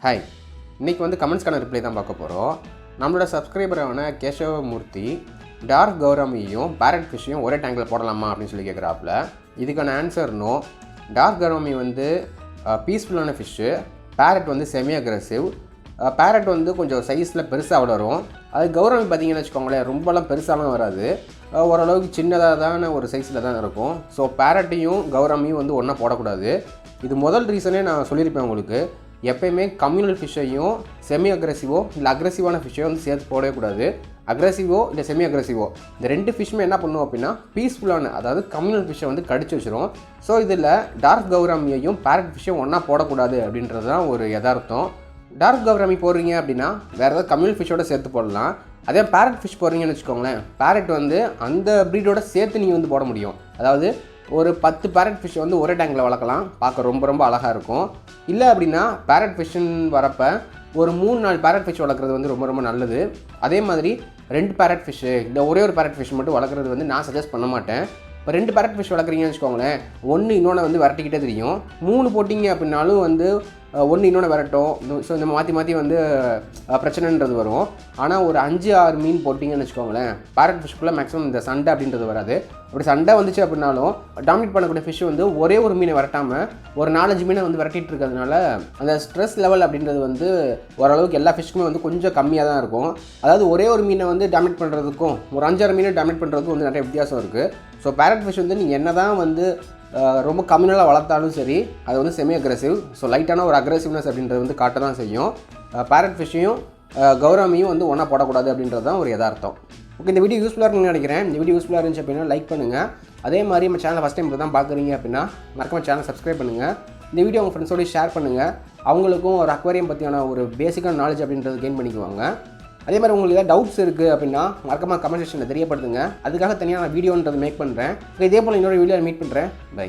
Hi, இன்றைக்கி வந்து கமெண்ட்ஸ்க்கான reply தான் பார்க்க போகிறோம். நம்மளோட சப்ஸ்கிரைபரான கேசவமூர்த்தி டார்க் கௌராமியையும் பேரட் ஃபிஷ்ஷையும் ஒரே டேங்கில் போடலாமா அப்படின்னு சொல்லி கேட்குறாப்புல. இதுக்கான ஆன்சர் நோ. டார்க் கௌராமி வந்து பீஸ்ஃபுல்லான ஃபிஷ்ஷு, பேரட் வந்து செமி அக்ரெசிவ். பேரட் வந்து கொஞ்சம் சைஸில் பெருசாக வளரும். அது கௌராமி பார்த்திங்கன்னு வச்சுக்கோங்களேன், ரொம்பலாம் பெருசாலாம் வராது, ஓரளவுக்கு சின்னதாக ஒரு சைஸில் தான் இருக்கும். ஸோ பேரட்டையும் கௌராமியும் வந்து ஒன்றா போடக்கூடாது. இது முதல் ரீசனே நான் சொல்லியிருப்பேன் உங்களுக்கு. எப்போயுமே கம்யூனல் ஃபிஷ்ஷையும் செமி அக்ரெசிவோ இல்லை அக்ரெசிவான ஃபிஷ்ஷையும் வந்து சேர்த்து போடவே கூடாது. அக்ரெசிவோ இல்லை செமி அக்ரெசிவோ இந்த ரெண்டு ஃபிஷ்ஷுமே என்ன பண்ணுவோம் அப்படின்னா பீஸ்ஃபுல்லான, அதாவது கம்யூனல் ஃபிஷ்ஷை வந்து கடிச்சு வச்சிரும். ஸோ இதில் டார்க் கௌராமியையும் பேரட் ஃபிஷ்ஷையும் ஒன்றா போடக்கூடாது அப்படின்றது தான் ஒரு யதார்த்தம். டார்க் கௌராமி போடுறீங்க அப்படின்னா வேறு ஏதாவது கம்யூனல் ஃபிஷ்ஷோட சேர்த்து போடலாம். அதே பேரட் ஃபிஷ் போடுறீங்கன்னு வச்சுக்கோங்களேன், பேரட் வந்து அந்த ப்ரீடோட சேர்த்து நீங்கள் வந்து போட முடியும். அதாவது ஒரு 10 பேரட் ஃபிஷ் வந்து ஒரே டேங்கில் வளர்க்கலாம், பார்க்க ரொம்ப ரொம்ப அழகாக இருக்கும். இல்லை அப்படின்னா பேரட் ஃபிஷ்ஷுன்னு வரப்போ ஒரு 3-4 பேரட் ஃபிஷ் வளர்க்குறது வந்து ரொம்ப ரொம்ப நல்லது. அதே மாதிரி 2 பேரட் ஃபிஷ்ஷு இல்லை ஒரே ஒரு பேரட் ஃபிஷ் மட்டும் வளர்க்குறது வந்து நான் சஜஸ்ட் பண்ண மாட்டேன். இப்போ 2 பேரட் ஃபிஷ் வளர்க்குறீங்கன்னு வச்சுக்கோங்களேன், ஒன்று இன்னொன்று வந்து விரட்டிக்கிட்டே தெரியும். 3 போட்டிங்க அப்படின்னாலும் வந்து ஒன்று இன்னொன்று விரட்டும். ஸோ இந்த மாற்றி வந்து பிரச்சனைன்றது வரும். ஆனால் ஒரு 5-6 மீன் போட்டிங்கன்னு வச்சுக்கோங்களேன், பேரட் ஃபிஷ்க்குள்ளே மேக்ஸிமம் இந்த சண்டை அப்படின்றது வராது. அப்படி சண்டை வந்துச்சு அப்படின்னாலும் டாமினேட் பண்ணக்கூடிய ஃபிஷ் வந்து ஒரே ஒரு மீனை விரட்டாமல் ஒரு 4-5 மீனை வந்து விரட்டிட்டு இருக்கிறதுனால அந்த ஸ்ட்ரெஸ் லெவல் அப்படின்றது வந்து ஓரளவுக்கு எல்லா ஃபிஷ்க்குமே வந்து கொஞ்சம் கம்மியாக தான் இருக்கும். அதாவது ஒரே ஒரு மீனை வந்து டாமினேட் பண்ணுறதுக்கும் ஒரு 5-6 மீனை டாமினேட் பண்ணுறதுக்கும் வந்து நிறைய வித்தியாசம் இருக்குது. ஸோ பேரட் ஃபிஷ் வந்து நீங்கள் என்ன தான் வந்து ரொம்ப கம்யூனலாக வளர்த்தாலும் சரி, அது வந்து செமி அக்ரெசிவ். ஸோ லைட்டான ஒரு அக்ரெசிவ்னஸ் அப்படின்றது வந்து காட்ட தான் செய்யும். பேரட் ஃபிஷ்ஷையும் கௌராமியும் வந்து ஒன்றா போடக்கூடாது அப்படின்றது தான் ஒரு யதார்த்தம். ஓகே, இந்த வீடியோ யூஸ்ஃபுல்லாக இருக்குன்னு நினைக்கிறேன். இந்த வீடியோ யூஸ்ஃபுல்லாக இருந்துச்சு அப்படின்னா லைக் பண்ணுங்கள். அதே மாதிரி நம்ம சேனலை ஃபஸ்ட் டைம் தான் பார்க்குறீங்க அப்படின்னா மறக்காம சேனல் சப்ஸ்கிரைப் பண்ணுங்கள். இந்த வீடியோ உங்கள் ஃப்ரெண்ட்ஸோட ஷேர் பண்ணுங்கள். அவங்களுக்கும் ஒரு அக்வாரியம் பற்றியான ஒரு பேசிக்கான நாலேஜ் அப்படின்றது கெயின் பண்ணிக்குவாங்க. அதே மாதிரி உங்களுக்கு ஏதாவது டவுட்ஸ் இருக்குது அப்படின்னா மறக்காம கமெண்ட் செக்ஷனில் தெரியப்படுத்துங்க. அதுக்காக தனியாக நான் வீடியோன்றது மேக் பண்ணுறேன். இதே போல் இன்னொரு வீடியோவில் மீட் பண்ணுறேன். பை.